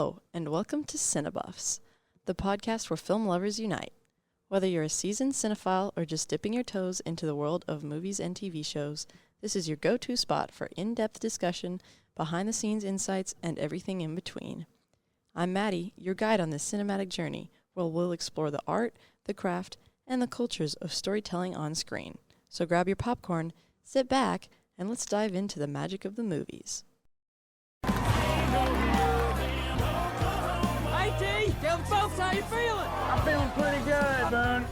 Hello, and welcome to CineBuffs, the podcast where film lovers unite. Whether you're a seasoned cinephile or just dipping your toes into the world of movies and TV shows, this is your go-to spot for in-depth discussion, behind-the-scenes insights, and everything in between. I'm Maddie, your guide on this cinematic journey, where we'll explore the art, the craft, and the cultures of storytelling on screen. So grab your popcorn, sit back, and let's dive into the magic of the movies. Folks, how you feeling? I'm feeling pretty good, man.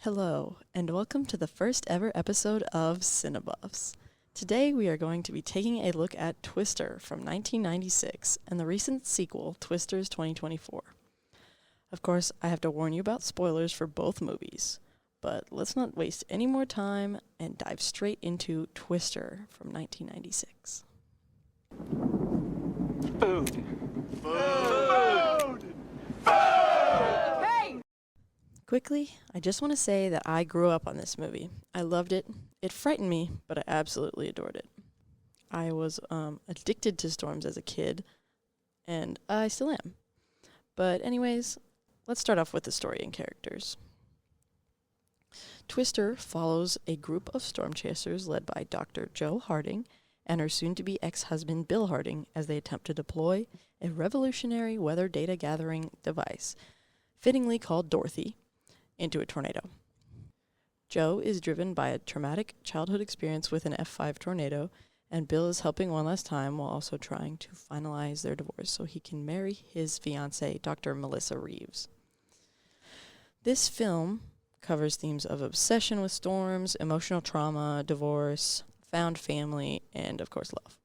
Hello, and welcome to the first ever episode of CineBuffs. Today we are going to be taking a look at Twister from 1996 and the recent sequel, Twisters 2024. Of course, I have to warn you about spoilers for both movies, but let's not waste any more time and dive straight into Twister from 1996. Food. Quickly, I just want to say that I grew up on this movie. I loved it. It frightened me, but I absolutely adored it. I was addicted to storms as a kid, and I still am. But anyways, let's start off with the story and characters. Twister follows a group of storm chasers led by Dr. Jo Harding and her soon-to-be ex-husband Bill Harding as they attempt to deploy a revolutionary weather data gathering device, fittingly called Dorothy, into a tornado. Jo is driven by a traumatic childhood experience with an F5 tornado, and Bill is helping one last time while also trying to finalize their divorce so he can marry his fiancée, Dr. Melissa Reeves. This film covers themes of obsession with storms, emotional trauma, divorce, found family, and of course love.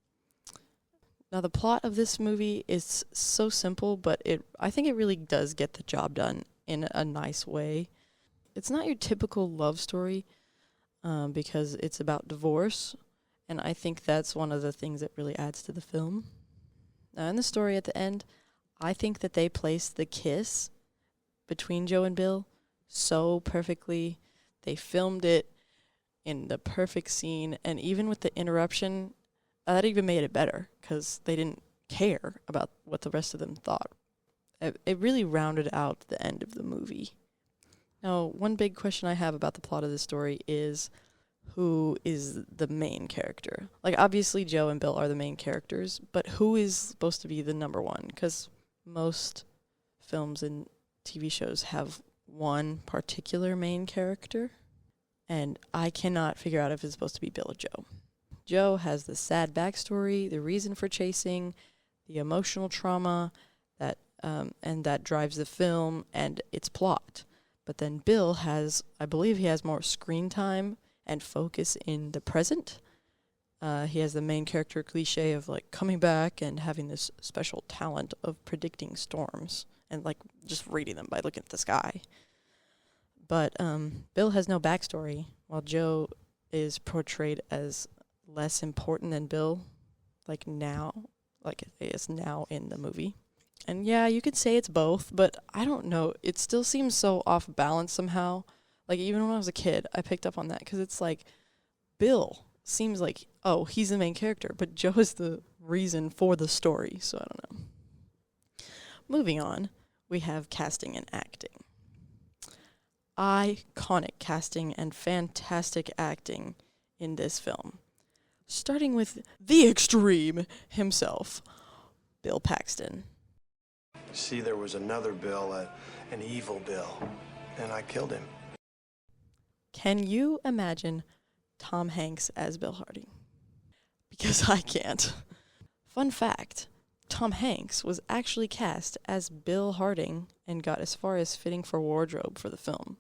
Now the plot of this movie is so simple, but I think it really does get the job done in a nice way. It's not your typical love story because it's about divorce, and I think that's one of the things that really adds to the film. Now in the story at the end, I think that they placed the kiss between Jo and Bill so perfectly. They filmed it in the perfect scene, and even with the interruption, that even made it better because they didn't care about what the rest of them thought. It really rounded out the end of the movie. Now, one big question I have about the plot of this story is who is the main character? Like, obviously, Jo and Bill are the main characters, but who is supposed to be the number one? Because most films and TV shows have one particular main character, and I cannot figure out if it's supposed to be Bill or Jo. Jo has the sad backstory, the reason for chasing, the emotional trauma and that drives the film and its plot. But then Bill I believe he has more screen time and focus in the present. He has the main character cliche of like coming back and having this special talent of predicting storms and like just reading them by looking at the sky. But Bill has no backstory, while Jo is portrayed as less important than Bill, like it is now in the movie. And yeah, you could say it's both, but I don't know. It still seems so off balance somehow. Like, even when I was a kid, I picked up on that, because it's like, Bill seems like, oh, he's the main character, but Jo is the reason for the story, so I don't know. Moving on, we have casting and acting. Iconic casting and fantastic acting in this film. Starting with the extreme himself, Bill Paxton. See, there was another Bill, an evil Bill, and I killed him. Can you imagine Tom Hanks as Bill Harding? Because I can't. Fun fact, Tom Hanks was actually cast as Bill Harding and got as far as fitting for wardrobe for the film.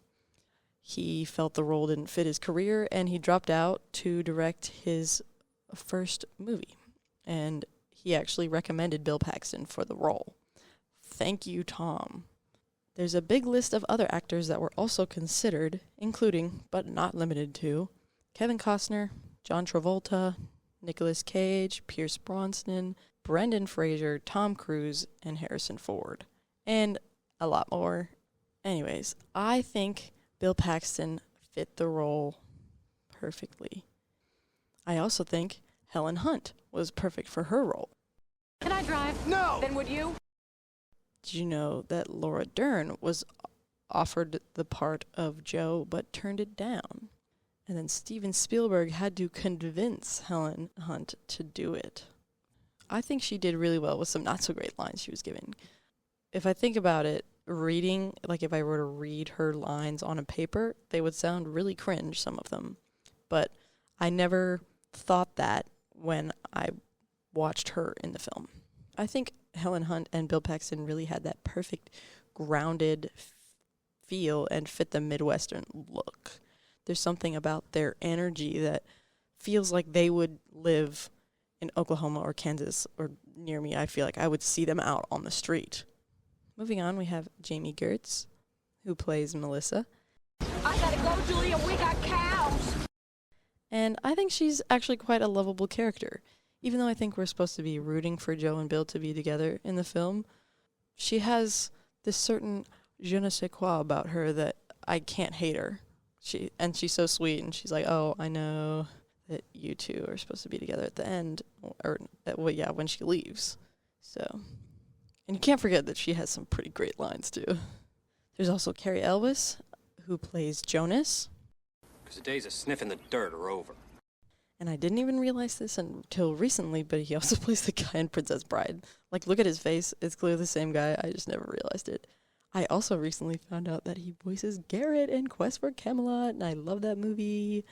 He felt the role didn't fit his career, and he dropped out to direct his first movie. And he actually recommended Bill Paxton for the role. Thank you, Tom. There's a big list of other actors that were also considered, including, but not limited to, Kevin Costner, John Travolta, Nicolas Cage, Pierce Brosnan, Brendan Fraser, Tom Cruise, and Harrison Ford. And a lot more. Anyways, I think Bill Paxton fit the role perfectly. I also think Helen Hunt was perfect for her role. Can I drive? No! Then would you? Did you know that Laura Dern was offered the part of Joe but turned it down? And then Steven Spielberg had to convince Helen Hunt to do it. I think she did really well with some not-so-great lines she was given. If I think about it, reading, like if I were to read her lines on a paper, they would sound really cringe, some of them. But I never thought that when I watched her in the film. I think Helen Hunt and Bill Paxton really had that perfect grounded feel and fit the Midwestern look. There's something about their energy that feels like they would live in Oklahoma or Kansas or near me. I feel like I would see them out on the street. Moving on, we have Jamie Gertz, who plays Melissa. I gotta go, Julia. We got cows. And I think she's actually quite a lovable character. Even though I think we're supposed to be rooting for Joe and Bill to be together in the film, she has this certain je ne sais quoi about her that I can't hate her. She's so sweet, and she's like, oh, I know that you two are supposed to be together at the end, or when she leaves. So, and you can't forget that she has some pretty great lines too. There's also Carrie Elwes, who plays Jonas. Because the days of sniffing the dirt are over. And I didn't even realize this until recently, but he also plays the guy in Princess Bride. Like, look at his face. It's clearly the same guy. I just never realized it. I also recently found out that he voices Garrett in Quest for Camelot, and I love that movie.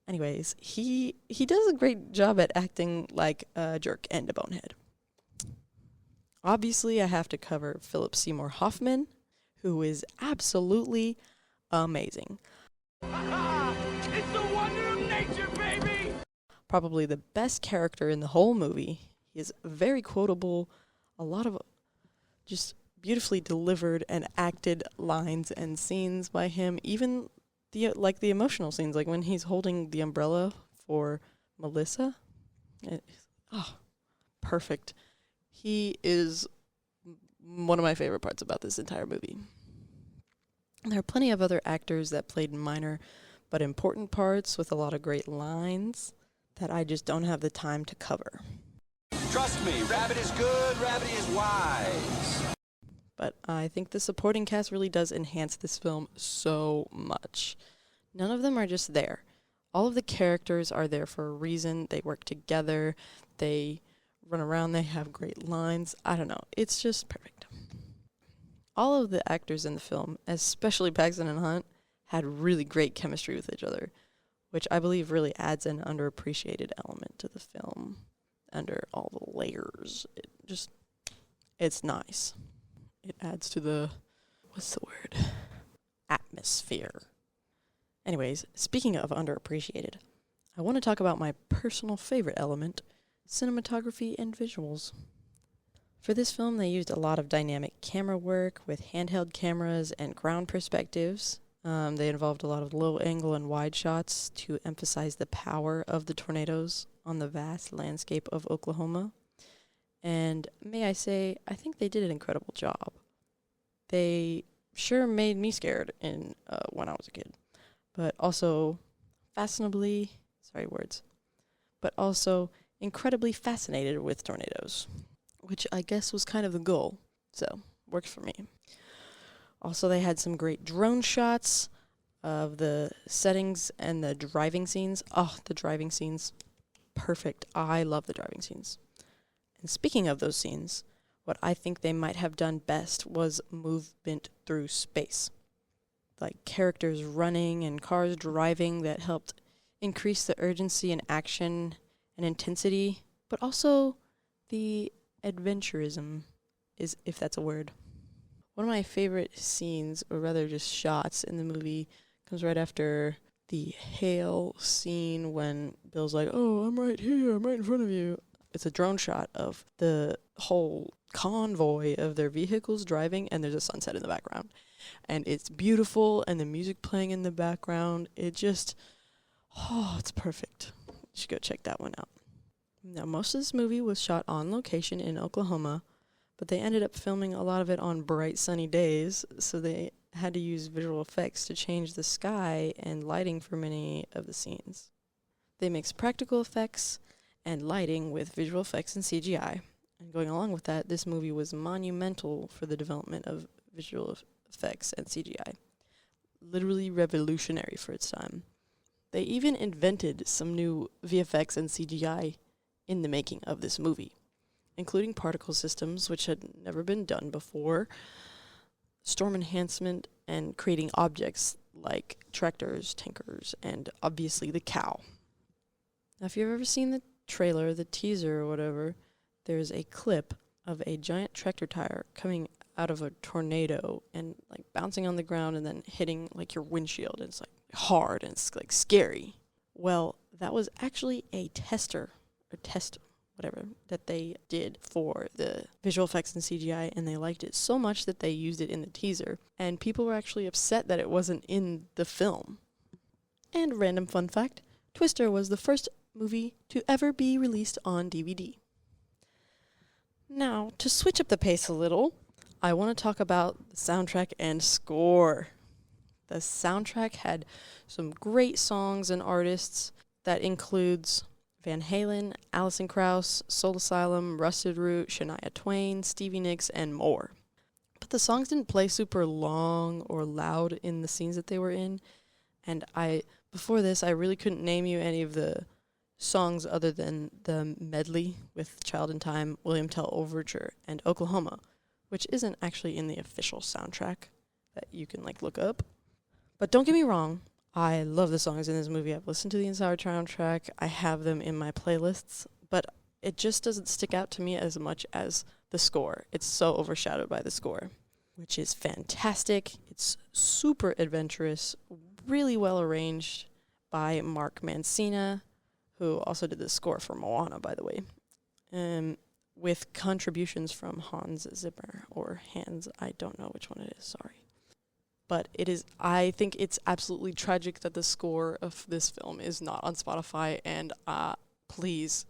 Anyways, he does a great job at acting like a jerk and a bonehead. Obviously, I have to cover Philip Seymour Hoffman, who is absolutely amazing. It's the wonder of nature, baby! Probably the best character in the whole movie. He is very quotable, a lot of just beautifully delivered and acted lines and scenes by him, even the emotional scenes, like when he's holding the umbrella for Melissa. Perfect. He is one of my favorite parts about this entire movie. There are plenty of other actors that played minor but important parts with a lot of great lines that I just don't have the time to cover. Trust me, rabbit is good, rabbit is wise. But I think the supporting cast really does enhance this film so much. None of them are just there. All of the characters are there for a reason. They work together. They run around. They have great lines. I don't know. It's just perfect. All of the actors in the film, especially Paxton and Hunt, had really great chemistry with each other, which I believe really adds an underappreciated element to the film. Under all the layers. It's nice. It adds to the, atmosphere. Anyways, speaking of underappreciated, I want to talk about my personal favorite element, cinematography and visuals. For this film, they used a lot of dynamic camera work with handheld cameras and ground perspectives. They involved a lot of low angle and wide shots to emphasize the power of the tornadoes on the vast landscape of Oklahoma. And may I say, I think they did an incredible job. They sure made me scared when I was a kid, but also but also incredibly fascinated with tornadoes, which I guess was kind of the goal, so works for me. Also, they had some great drone shots of the settings and the driving scenes. Oh, the driving scenes, perfect. I love the driving scenes. And speaking of those scenes, what I think they might have done best was movement through space. Like characters running and cars driving that helped increase the urgency and action and intensity, but also the adventurism, if that's a word. One of my favorite scenes, or rather just shots in the movie, comes right after the hail scene when Bill's like, oh, I'm right here, I'm right in front of you. It's a drone shot of the whole convoy of their vehicles driving, and there's a sunset in the background. And it's beautiful, and the music playing in the background. It's perfect. You should go check that one out. Now, most of this movie was shot on location in Oklahoma, but they ended up filming a lot of it on bright, sunny days, so they had to use visual effects to change the sky and lighting for many of the scenes. They mixed practical effects and lighting with visual effects and CGI, And going along with that, this movie was monumental for the development of visual effects and CGI. Literally revolutionary for its time. They even invented some new VFX and CGI in the making of this movie, including particle systems, which had never been done before, storm enhancement, and creating objects like tractors, tankers, and obviously the cow. Now, if you've ever seen the trailer, the teaser or whatever, there's a clip of a giant tractor tire coming out of a tornado and like bouncing on the ground and then hitting like your windshield. And it's like hard and it's like scary. Well, that was actually a test, whatever, that they did for the visual effects and CGI, and they liked it so much that they used it in the teaser. And people were actually upset that it wasn't in the film. And random fun fact, Twister was the first movie to ever be released on DVD. Now, to switch up the pace a little, I want to talk about the soundtrack and score. The soundtrack had some great songs and artists that includes Van Halen, Alison Krauss, Soul Asylum, Rusted Root, Shania Twain, Stevie Nicks, and more. But the songs didn't play super long or loud in the scenes that they were in, and before this, I really couldn't name you any of the songs other than the medley with Child in Time, William Tell Overture, and Oklahoma, which isn't actually in the official soundtrack that you can look up. But don't get me wrong, I love the songs in this movie. I've listened to the entire soundtrack. I have them in my playlists, but it just doesn't stick out to me as much as the score. It's so overshadowed by the score, which is fantastic. It's super adventurous, really well arranged by Mark Mancina, who also did the score for Moana, by the way, with contributions from Hans Zimmer, or Hans, I don't know which one it is, sorry. But I think it's absolutely tragic that the score of this film is not on Spotify, and please,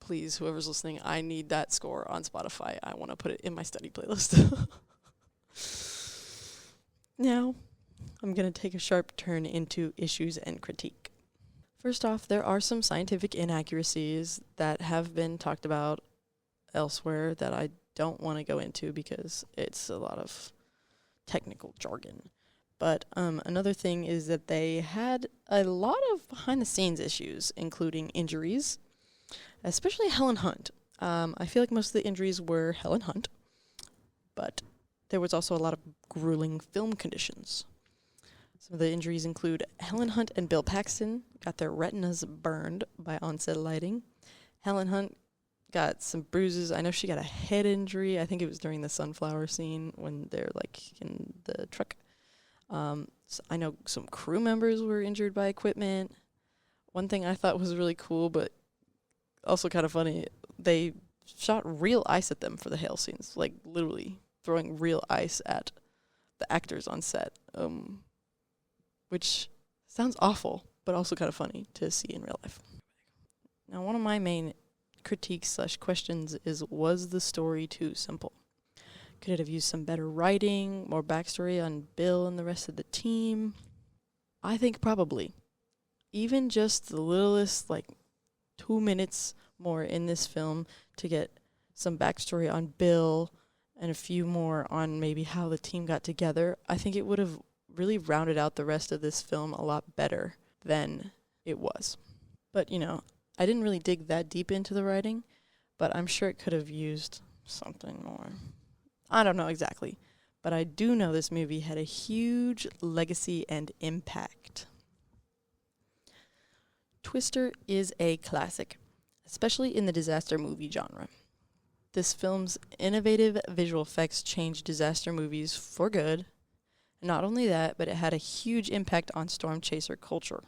whoever's listening, I need that score on Spotify. I want to put it in my study playlist. Now, I'm going to take a sharp turn into issues and critique. First off, there are some scientific inaccuracies that have been talked about elsewhere that I don't want to go into because it's a lot of technical jargon. But another thing is that they had a lot of behind-the-scenes issues, including injuries, especially Helen Hunt. I feel like most of the injuries were Helen Hunt, but there was also a lot of grueling film conditions. Some of the injuries include Helen Hunt and Bill Paxton got their retinas burned by onset lighting. Helen Hunt got some bruises. I know she got a head injury. I think it was during the sunflower scene when they're in the truck. So I know some crew members were injured by equipment. One thing I thought was really cool, but also kind of funny, they shot real ice at them for the hail scenes, literally throwing real ice at the actors on set, which sounds awful, but also kind of funny to see in real life. Now, one of my main critiques / questions is, was the story too simple? Could it have used some better writing, more backstory on Bill and the rest of the team? I think probably. Even just the littlest, 2 minutes more in this film to get some backstory on Bill and a few more on maybe how the team got together, I think it would have really rounded out the rest of this film a lot better than it was. But, I didn't really dig that deep into the writing, but I'm sure it could have used something more. I don't know exactly, but I do know this movie had a huge legacy and impact. Twister is a classic, especially in the disaster movie genre. This film's innovative visual effects changed disaster movies for good. Not only that, but it had a huge impact on storm chaser culture.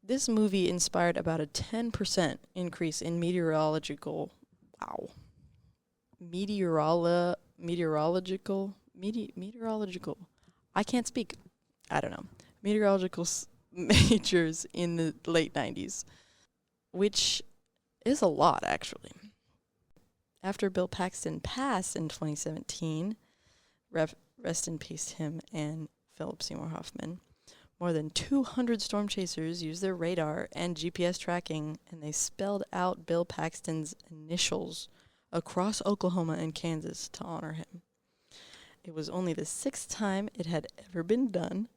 This movie inspired about a 10% increase in meteorological, I can't speak, I don't know, meteorological majors in the late 90s, which is a lot, actually. After Bill Paxton passed in 2017, rest in peace to him and Philip Seymour Hoffman, more than 200 storm chasers used their radar and GPS tracking, and they spelled out Bill Paxton's initials across Oklahoma and Kansas to honor him. It was only the 6th time it had ever been done,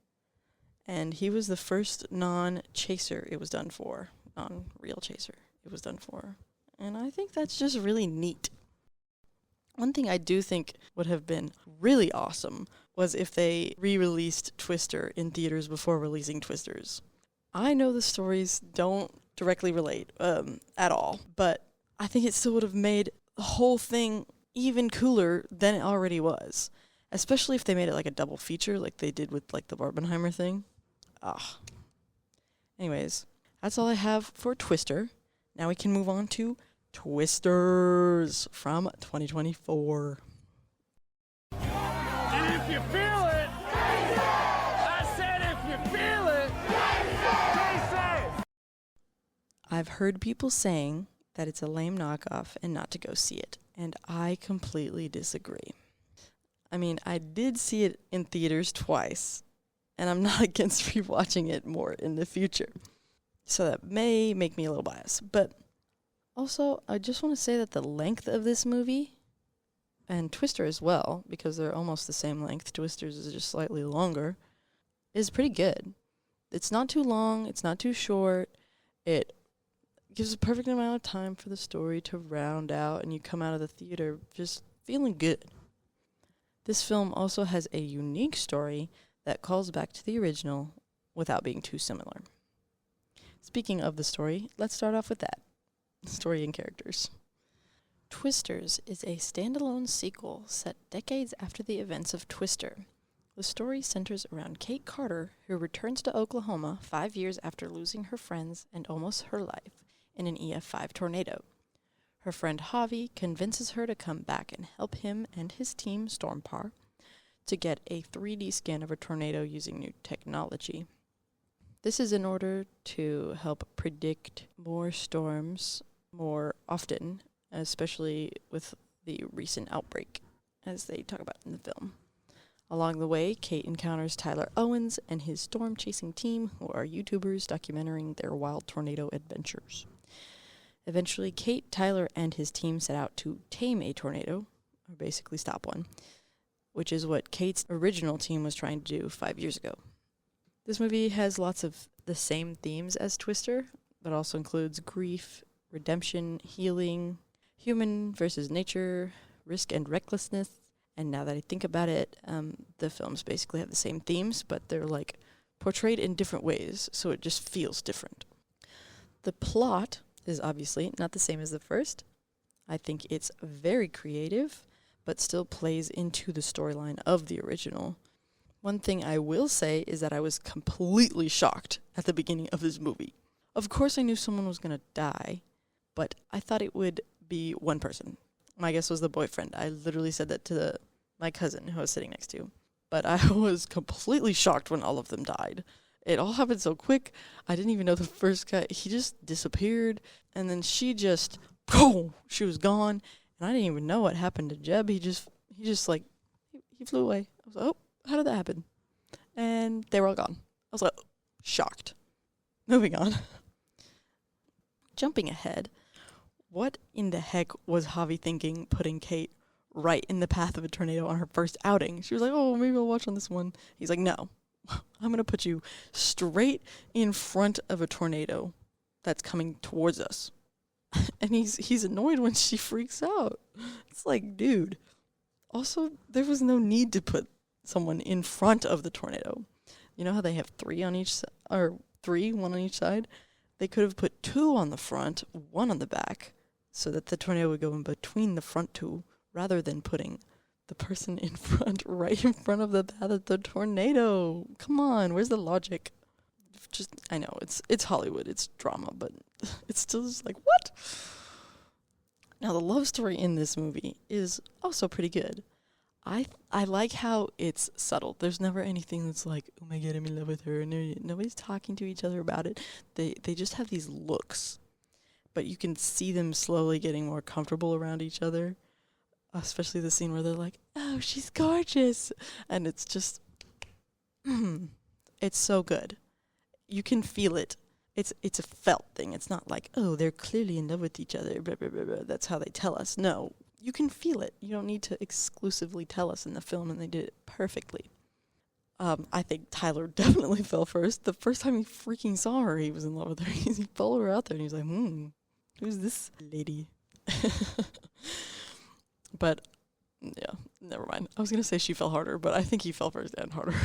and he was the first non-chaser it was done for, non-real chaser it was done for. And I think that's just really neat. One thing I do think would have been really awesome was if they re-released Twister in theaters before releasing Twisters. I know the stories don't directly relate at all, but I think it still would have made the whole thing even cooler than it already was. Especially if they made it like a double feature like they did with like the Barbenheimer thing. Anyways, that's all I have for Twister. Now we can move on to Twisters from 2024. And if you feel it, I said if you feel it, stay safe. I've heard people saying that it's a lame knockoff and not to go see it, and I completely disagree. I mean, I did see it in theaters twice, and I'm not against rewatching it more in the future. So that may make me a little biased. But also, I just want to say that the length of this movie, and Twister as well, because they're almost the same length, Twister's is just slightly longer, is pretty good. It's not too long, it's not too short, it gives a perfect amount of time for the story to round out, and you come out of the theater just feeling good. This film also has a unique story that calls back to the original without being too similar. Speaking of the story, let's start off with that. Story and characters. Twisters is a standalone sequel set decades after the events of Twister. The story centers around Kate Carter, who returns to Oklahoma 5 years after losing her friends and almost her life in an EF5 tornado. Her friend Javi convinces her to come back and help him and his team, Stormpar, to get a 3D scan of a tornado using new technology. This is in order to help predict more storms more often, especially with the recent outbreak, as they talk about in the film. Along the way, Kate encounters Tyler Owens and his storm-chasing team, who are YouTubers documenting their wild tornado adventures. Eventually, Kate, Tyler, and his team set out to tame a tornado, or basically stop one, which is what Kate's original team was trying to do 5 years ago. This movie has lots of the same themes as Twister, but also includes grief, redemption, healing, human versus nature, risk and recklessness. And now that I think about it, the films basically have the same themes, but they're like portrayed in different ways, so it just feels different. The plot is obviously not the same as the first. I think it's very creative, but still plays into the storyline of the original. One thing I will say is that I was completely shocked at the beginning of this movie. Of course I knew someone was going to die, but I thought it would be one person. My guess was the boyfriend. I literally said that to my cousin who I was sitting next to. But I was completely shocked when all of them died. It all happened so quick. I didn't even know the first guy. He just disappeared. And then she was gone. And I didn't even know what happened to Jeb. He flew away. I was like, oh, how did that happen? And they were all gone. I was like, shocked. Moving on. Jumping ahead. What in the heck was Javi thinking putting Kate right in the path of a tornado on her first outing? She was like, oh, maybe I'll watch on this one. He's like, no, I'm going to put you straight in front of a tornado that's coming towards us. And he's annoyed when she freaks out. It's like, dude. Also, there was no need to put someone in front of the tornado. You know how they have three, one on each side? They could have put two on the front, one on the back, so that the tornado would go in between the front two, rather than putting the person in front, right in front of the path of the tornado. Come on, where's the logic? I know, it's Hollywood, it's drama, but it's still just like, what? Now, the love story in this movie is also pretty good. I like how it's subtle. There's never anything that's like, oh my god, I'm in love with her, and nobody's talking to each other about it. They just have these looks, but you can see them slowly getting more comfortable around each other, especially the scene where they're like, oh, she's gorgeous, and it's just, it's so good. You can feel it. It's a felt thing. It's not like, oh, they're clearly in love with each other, blah, blah, blah, blah. That's how they tell us. No, you can feel it. You don't need to exclusively tell us in the film, and they did it perfectly. I think Tyler definitely fell first. The first time he freaking saw her, he was in love with her. He followed her out there, and he was like, who's this lady? But, yeah, never mind. I was going to say she fell harder, but I think he fell first and harder.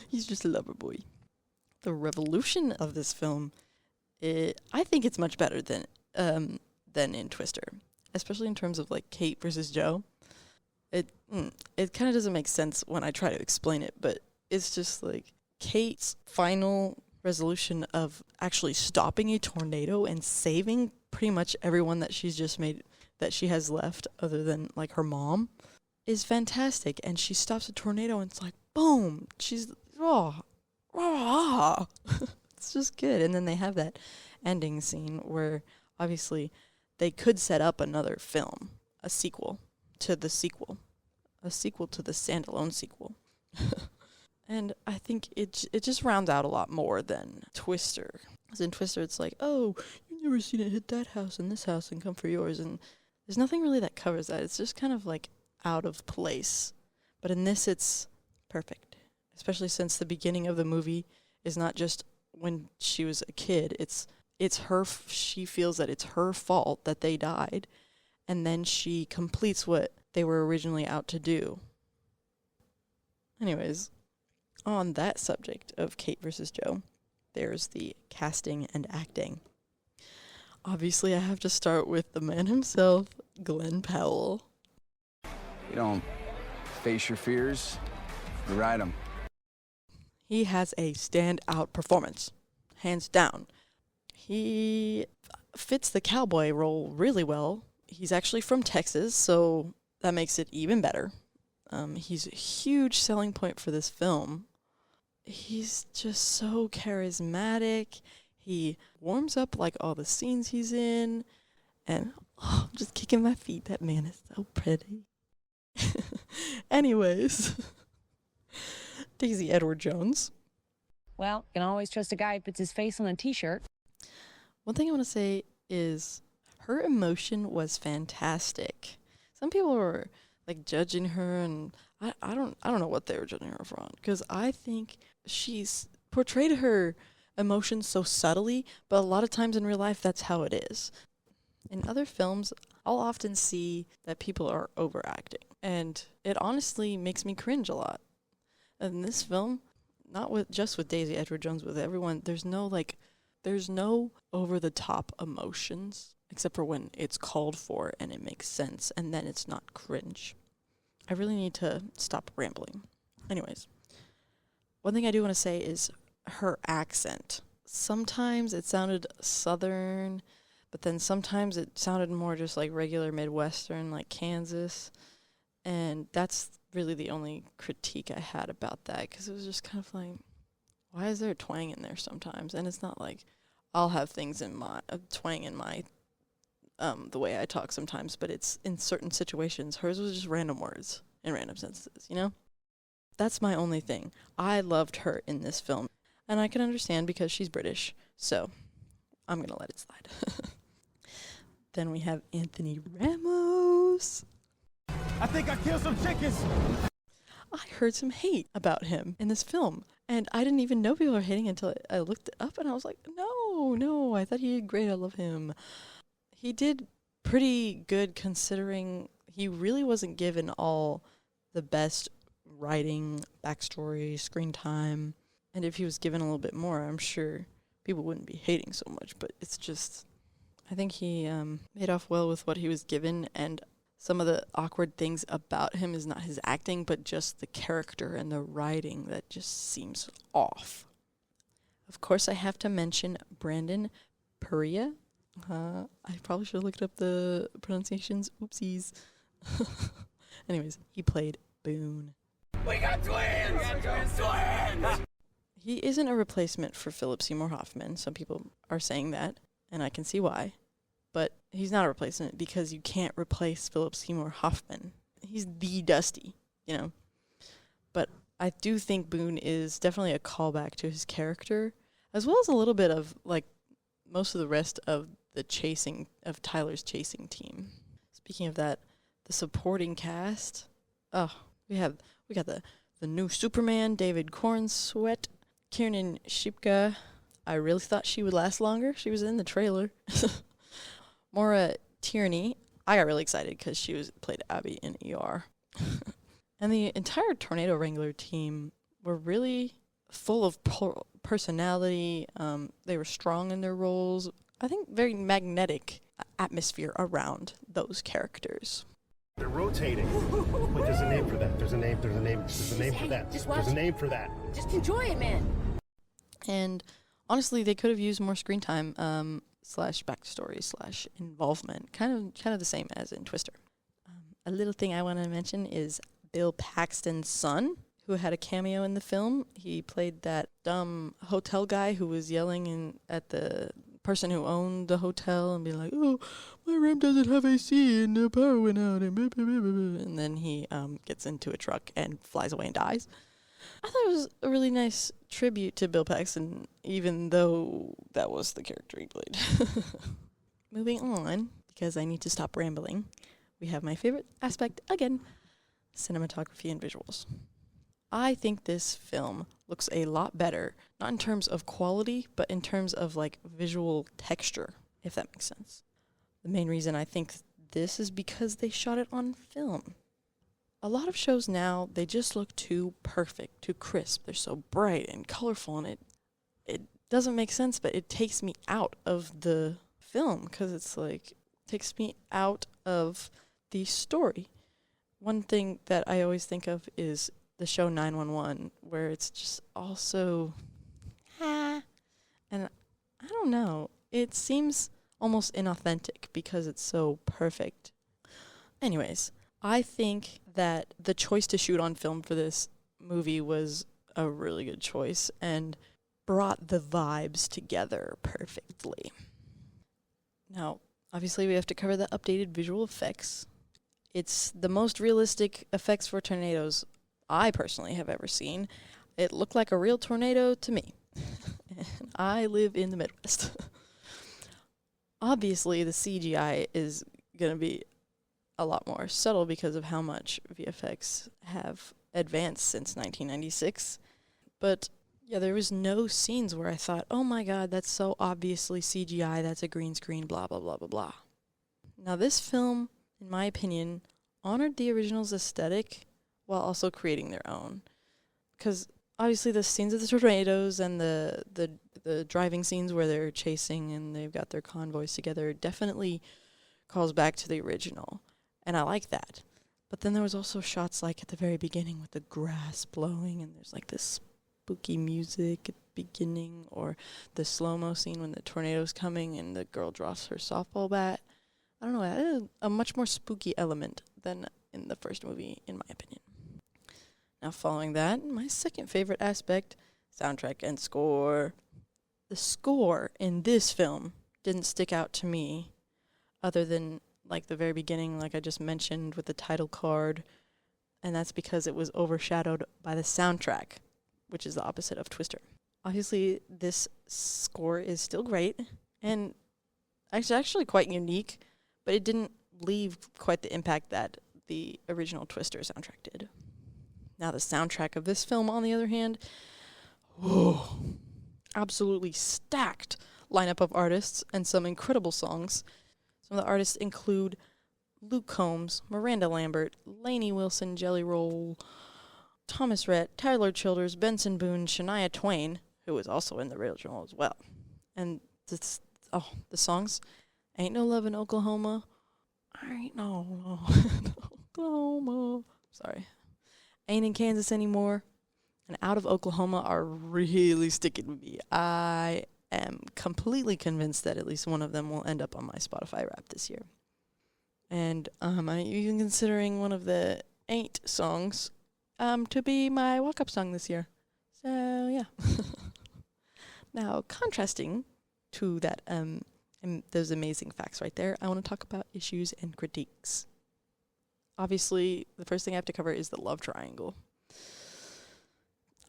He's just a lover boy. The revolution of this film, I think it's much better than in Twister, especially in terms of, like, Kate versus Joe. It kind of doesn't make sense when I try to explain it, but it's just like Kate's final resolution of actually stopping a tornado and saving pretty much everyone that she's just made, that she has left other than like her mom, is fantastic. And she stops a tornado and it's like, boom, she's, it's just good. And then they have that ending scene where obviously they could set up another film, a sequel to the sequel to the standalone sequel. And I think it just rounds out a lot more than Twister. Because in Twister, it's like, oh, you've never seen it hit that house and this house and come for yours. And there's nothing really that covers that. It's just kind of like out of place. But in this, it's perfect. Especially since the beginning of the movie is not just when she was a kid. It's her, she feels that it's her fault that they died. And then she completes what they were originally out to do. Anyways, on that subject of Kate versus Joe, there's the casting and acting. Obviously, I have to start with the man himself, Glenn Powell. You don't face your fears, you ride them. He has a standout performance, hands down. He fits the cowboy role really well. He's actually from Texas, so that makes it even better. He's a huge selling point for this film. He's just so charismatic. He warms up like all the scenes he's in. And I'm just kicking my feet. That man is so pretty. Anyways, Daisy Edward Jones. Well, you can always trust a guy who puts his face on a t-shirt. One thing I want to say is her emotion was fantastic. Some people were like judging her, and I don't know what they were judging her for, because I think she's portrayed her emotions so subtly, but a lot of times in real life that's how it is. In other films, I'll often see that people are overacting, and it honestly makes me cringe a lot. In this film, not just with Daisy Edward Jones, with everyone, there's no over the top emotions, except for when it's called for and it makes sense, and then it's not cringe. I really need to stop rambling. Anyways, one thing I do want to say is her accent. Sometimes it sounded southern, but then sometimes it sounded more just like regular Midwestern, like Kansas. And that's really the only critique I had about that, because it was just kind of like, why is there a twang in there sometimes? And it's not like I'll have things in my twang in my the way I talk sometimes, but it's in certain situations. Hers was just random words in random sentences, you know? That's my only thing. I loved her in this film, and I can understand because she's British, so I'm going to let it slide. Then we have Anthony Ramos. I think I killed some chickens. I heard some hate about him in this film, and I didn't even know people were hating until I looked it up, and I was like, no, I thought he did great. I love him. He did pretty good considering he really wasn't given all the best writing, backstory, screen time, and if he was given a little bit more, I'm sure people wouldn't be hating so much, but it's just, I think he made off well with what he was given, and some of the awkward things about him is not his acting, but just the character and the writing that just seems off. Of course, I have to mention Brandon Perea. I probably should have looked up the pronunciations. Oopsies. Anyways, he played Boone. We got twins! Twins! He isn't a replacement for Philip Seymour Hoffman. Some people are saying that, and I can see why. But he's not a replacement because you can't replace Philip Seymour Hoffman. He's the Dusty, you know. But I do think Boone is definitely a callback to his character, as well as a little bit of, like, most of the rest of the chasing, of Tyler's chasing team. speaking of that, the supporting cast. Oh, we got the new Superman, David Cornsweet, Kiernan Shipka. I really thought she would last longer. She was in the trailer. Maura Tierney. I got really excited because she played Abby in ER. And the entire Tornado Wrangler team were really full of personality. They were strong in their roles. I think very magnetic atmosphere around those characters. They're rotating. Wait, there's a name for that. There's a name for that. There's a name for that. Just enjoy it, man. And honestly, they could have used more screen time, slash backstory, slash involvement. Kind of the same as in Twister. A little thing I want to mention is Bill Paxton's son, who had a cameo in the film. He played that dumb hotel guy who was yelling at the person who owned the hotel and be like, "Oh, my room doesn't have AC and the power went out," and blah, blah, blah, blah, blah. And then he gets into a truck and flies away and dies. I thought it was a really nice tribute to Bill Paxton, even though that was the character he played. Moving on, because I need to stop rambling, we have my favorite aspect again, cinematography and visuals. I think this film looks a lot better, not in terms of quality, but in terms of like visual texture, if that makes sense. The main reason I think this is because they shot it on film. A lot of shows now, they just look too perfect, too crisp. They're so bright and colorful, and it doesn't make sense, but it takes me out of the film because it's like, takes me out of the story. One thing that I always think of is the show 911, where it's just also, and I don't know, it seems almost inauthentic because it's so perfect. Anyways, I think that the choice to shoot on film for this movie was a really good choice and brought the vibes together perfectly. Now, obviously we have to cover the updated visual effects. It's the most realistic effects for tornadoes I personally have ever seen. It looked like a real tornado to me. And I live in the Midwest. Obviously, the CGI is going to be a lot more subtle because of how much VFX have advanced since 1996. But yeah, there was no scenes where I thought, oh my god, that's so obviously CGI, that's a green screen, blah, blah, blah, blah, blah. Now this film, in my opinion, honored the original's aesthetic while also creating their own. Because obviously the scenes of the tornadoes and the driving scenes where they're chasing and they've got their convoys together definitely calls back to the original. And I like that. But then there was also shots like at the very beginning with the grass blowing and there's like this spooky music at the beginning, or the slow-mo scene when the tornado's coming and the girl drops her softball bat. I don't know, that is a much more spooky element than in the first movie, in my opinion. Now following that, my second favorite aspect, soundtrack and score. The score in this film didn't stick out to me other than like the very beginning, like I just mentioned with the title card, and that's because it was overshadowed by the soundtrack, which is the opposite of Twister. Obviously, this score is still great, and it's actually quite unique, but it didn't leave quite the impact that the original Twister soundtrack did. Now, the soundtrack of this film, on the other hand, absolutely stacked lineup of artists and some incredible songs. Some of the artists include Luke Combs, Miranda Lambert, Lainey Wilson, Jelly Roll, Thomas Rhett, Tyler Childers, Benson Boone, Shania Twain, who was also in the original as well. And the songs, Ain't No Love in Oklahoma, Ain't No Love Oklahoma, sorry, Ain't in Kansas Anymore, and Out of Oklahoma are really sticking with me. I am completely convinced that at least one of them will end up on my Spotify Wrap this year. And I'm even considering one of the Ain't songs to be my walk-up song this year. So, yeah. Now, contrasting to that, and those amazing facts right there, I want to talk about issues and critiques. Obviously, the first thing I have to cover is the love triangle.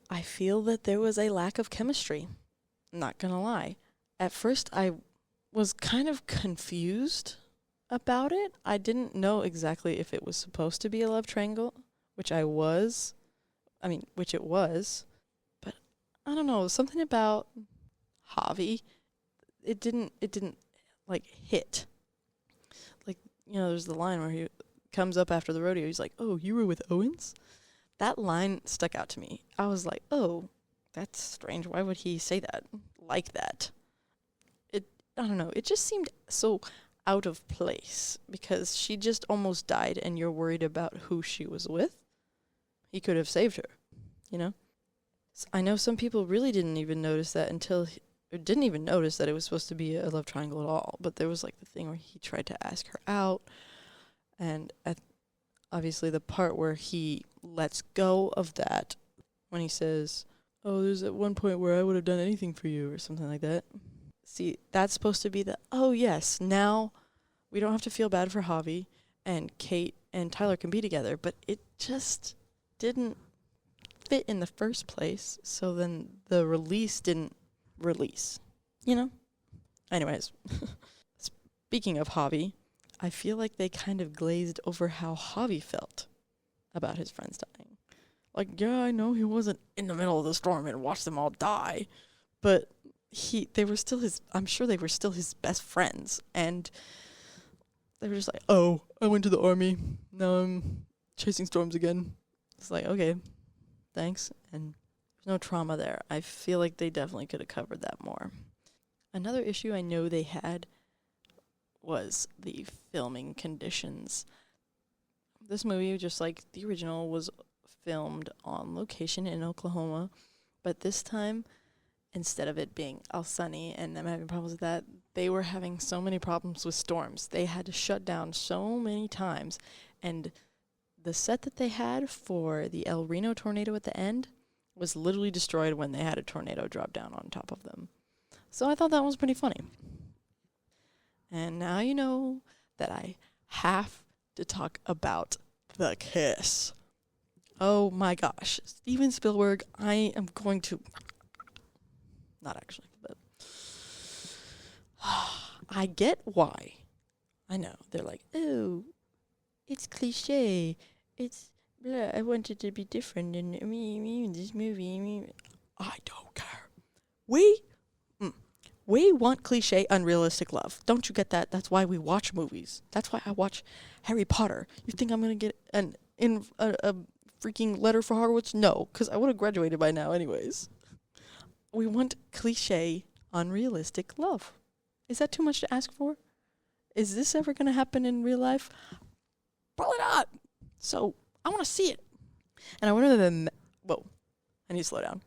I feel that there was a lack of chemistry. Not gonna lie. At first, I was kind of confused about it. I didn't know exactly if it was supposed to be a love triangle, which it was. But I don't know, something about Javi, it didn't like hit. Like, there's the line where he comes up after the rodeo, he's like, "Oh, you were with Owens?" That line stuck out to me. I was like, "Oh, that's strange. Why would he say that like that?" I don't know. It just seemed so out of place because she just almost died and you're worried about who she was with. He could have saved her, I know some people really didn't even notice that didn't even notice that it was supposed to be a love triangle at all. But there was like the thing where he tried to ask her out, and obviously the part where he lets go of that when he says, "Oh, there's at one point where I would have done anything for you," or something like that. See, that's supposed to be oh yes, now we don't have to feel bad for Javi, and Kate and Tyler can be together, but it just didn't fit in the first place, so then the release didn't release, Anyways, speaking of Javi, I feel like they kind of glazed over how Javi felt about his friends dying. Like, yeah, I know he wasn't in the middle of the storm and watched them all die, but I'm sure they were still his best friends, and they were just like, "Oh, I went to the army, now I'm chasing storms again." It's like, okay, thanks, and there's no trauma there. I feel like they definitely could have covered that more. Another issue I know they had was the filming conditions. This movie, just like the original, was filmed on location in Oklahoma, but this time, instead of it being all sunny and them having problems with that, they were having so many problems with storms. They had to shut down so many times, and the set that they had for the El Reno tornado at the end was literally destroyed when they had a tornado drop down on top of them. So I thought that was pretty funny. And now you know that I have to talk about the kiss. Oh my gosh. Steven Spielberg, I am going to... Not actually, but... I get why. I know. They're like, "Oh, it's cliche. It's... blah, I want it to be different in this movie." I don't care. We want cliche, unrealistic love. Don't you get that? That's why we watch movies. That's why I watch Harry Potter. You think I'm going to get a freaking letter for Hogwarts? No, because I would have graduated by now anyways. We want cliche, unrealistic love. Is that too much to ask for? Is this ever going to happen in real life? Probably not. So, I want to see it. And I wouldn't have been... Whoa. I need to slow down.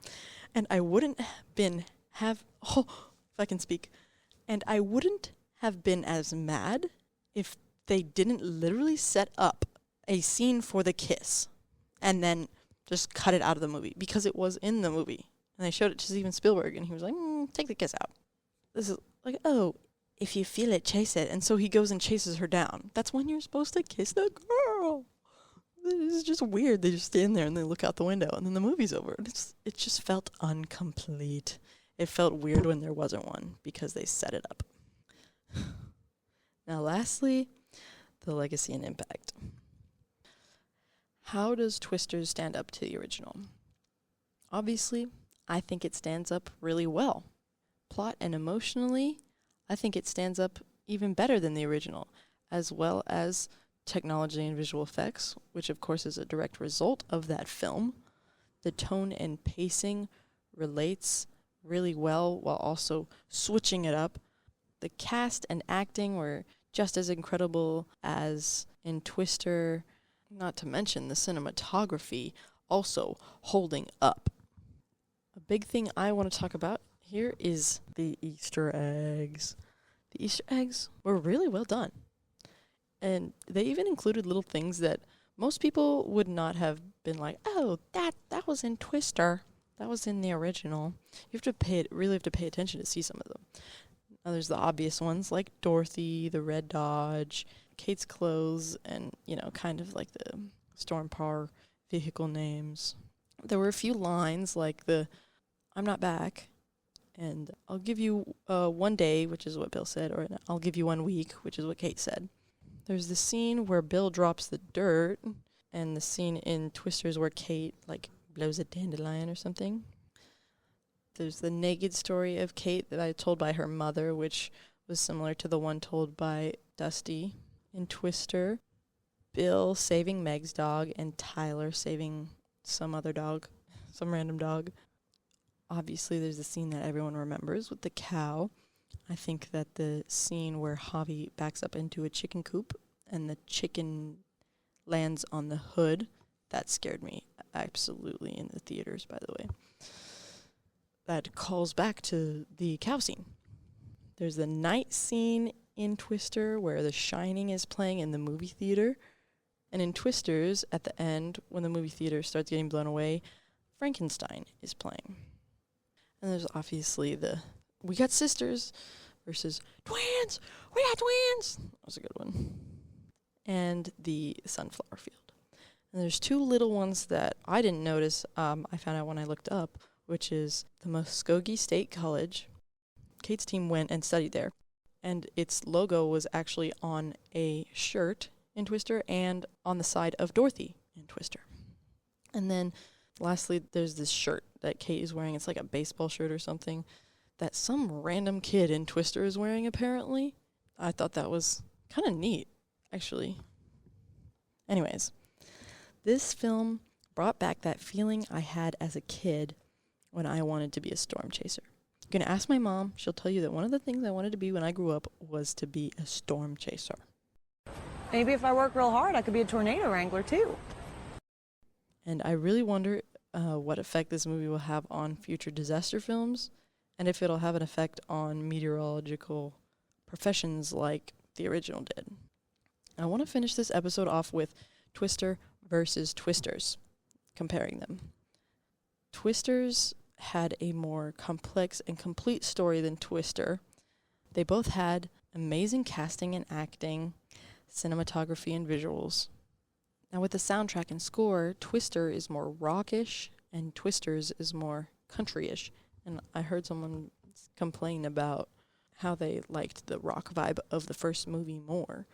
And I wouldn't if I can speak. And I wouldn't have been as mad if they didn't literally set up a scene for the kiss and then just cut it out of the movie, because it was in the movie. And they showed it to Steven Spielberg, and he was like, take the kiss out. This is like, oh, if you feel it, chase it. And so he goes and chases her down. That's when you're supposed to kiss the girl. This is just weird. They just stand there and they look out the window, and then the movie's over. It just felt incomplete. It felt weird when there wasn't one, because they set it up. Now, lastly, the legacy and impact. How does Twisters stand up to the original? Obviously, I think it stands up really well. Plot and emotionally, I think it stands up even better than the original, as well as technology and visual effects, which of course is a direct result of that film. The tone and pacing relates really well while also switching it up. The cast and acting were just as incredible as in Twister, not to mention the cinematography also holding up. A big thing I want to talk about here is the Easter eggs. The Easter eggs were really well done. And they even included little things that most people would not have been like, oh, that was in Twister. That was in the original. You have to really have to pay attention to see some of them. Now there's the obvious ones like Dorothy, the red Dodge, Kate's clothes, and, kind of like the Storm Par vehicle names. There were a few lines like the "I'm not back," and "I'll give you 1 day," which is what Bill said, or "I'll give you 1 week," which is what Kate said. There's the scene where Bill drops the dirt, and the scene in Twisters where Kate, like, blows a dandelion or something. There's the naked story of Kate that I told by her mother, which was similar to the one told by Dusty in Twister. Bill saving Meg's dog, and Tyler saving some other dog, some random dog. Obviously, there's the scene that everyone remembers with the cow. I think that the scene where Javi backs up into a chicken coop and the chicken lands on the hood, that scared me absolutely in the theaters, by the way. That calls back to the cow scene. There's the night scene in Twister where The Shining is playing in the movie theater. And in Twisters, at the end, when the movie theater starts getting blown away, Frankenstein is playing. And there's obviously we got sisters versus twins. We got twins. That was a good one. And the sunflower field. And there's two little ones that I didn't notice. I found out when I looked up, which is the Muskogee State College. Kate's team went and studied there. And its logo was actually on a shirt in Twister and on the side of Dorothy in Twister. And then lastly, there's this shirt that Kate is wearing. It's like a baseball shirt or something that some random kid in Twister is wearing, apparently. I thought that was kind of neat, actually. Anyways, this film brought back that feeling I had as a kid when I wanted to be a storm chaser. You're going to ask my mom. She'll tell you that one of the things I wanted to be when I grew up was to be a storm chaser. Maybe if I work real hard, I could be a tornado wrangler, too. And I really wonder what effect this movie will have on future disaster films, and if it'll have an effect on meteorological professions like the original did. I want to finish this episode off with Twister versus Twisters, comparing them. Twisters had a more complex and complete story than Twister. They both had amazing casting and acting, cinematography and visuals. Now with the soundtrack and score, Twister is more rockish and Twisters is more countryish. And I heard someone complain about how they liked the rock vibe of the first movie more.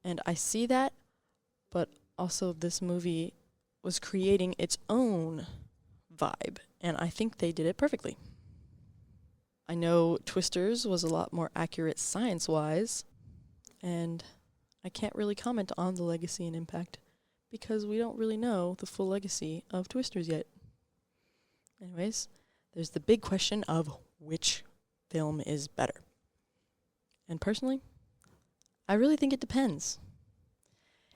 And I see that, but also this movie was creating its own vibe, and I think they did it perfectly. I know Twisters was a lot more accurate science-wise, and I can't really comment on the legacy and impact because we don't really know the full legacy of Twisters yet. Anyways, there's the big question of which film is better. And personally, I really think it depends.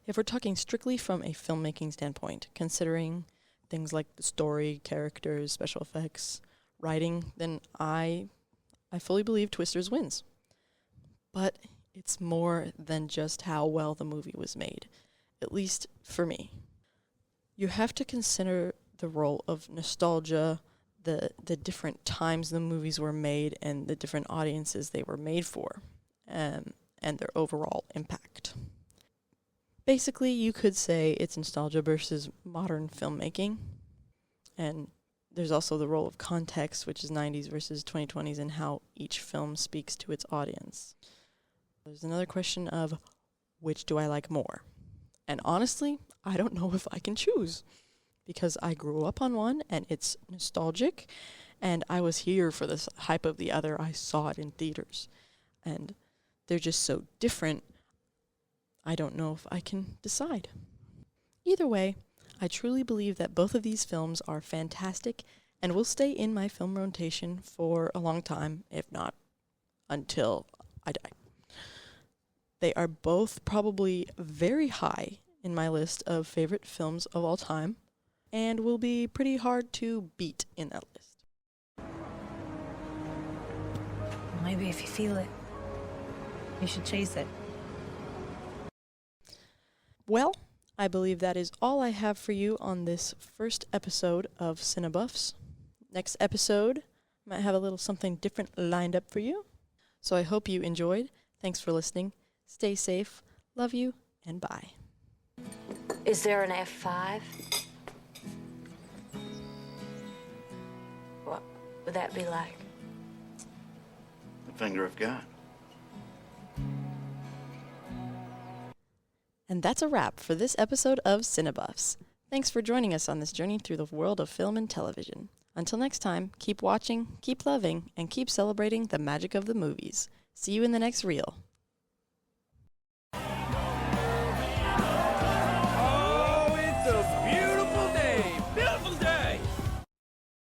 If we're talking strictly from a filmmaking standpoint, considering things like the story, characters, special effects, writing, then I fully believe Twisters wins. But it's more than just how well the movie was made, at least for me. You have to consider the role of nostalgia, the different times the movies were made, and the different audiences they were made for, and their overall impact. Basically, you could say it's nostalgia versus modern filmmaking. And there's also the role of context, which is 90s versus 2020s, and how each film speaks to its audience. There's another question of which do I like more? And honestly, I don't know if I can choose. Because I grew up on one, and it's nostalgic, and I was here for this hype of the other. I saw it in theaters. And they're just so different, I don't know if I can decide. Either way, I truly believe that both of these films are fantastic and will stay in my film rotation for a long time, if not until I die. They are both probably very high in my list of favorite films of all time and will be pretty hard to beat in that list. Maybe if you feel it, you should chase it. Well, I believe that is all I have for you on this first episode of CineBuffs. Next episode, I might have a little something different lined up for you. So I hope you enjoyed. Thanks for listening. Stay safe. Love you, and bye. Is there an F5? What would that be like? The finger of God. And that's a wrap for this episode of CineBuffs. Thanks for joining us on this journey through the world of film and television. Until next time, keep watching, keep loving, and keep celebrating the magic of the movies. See you in the next reel.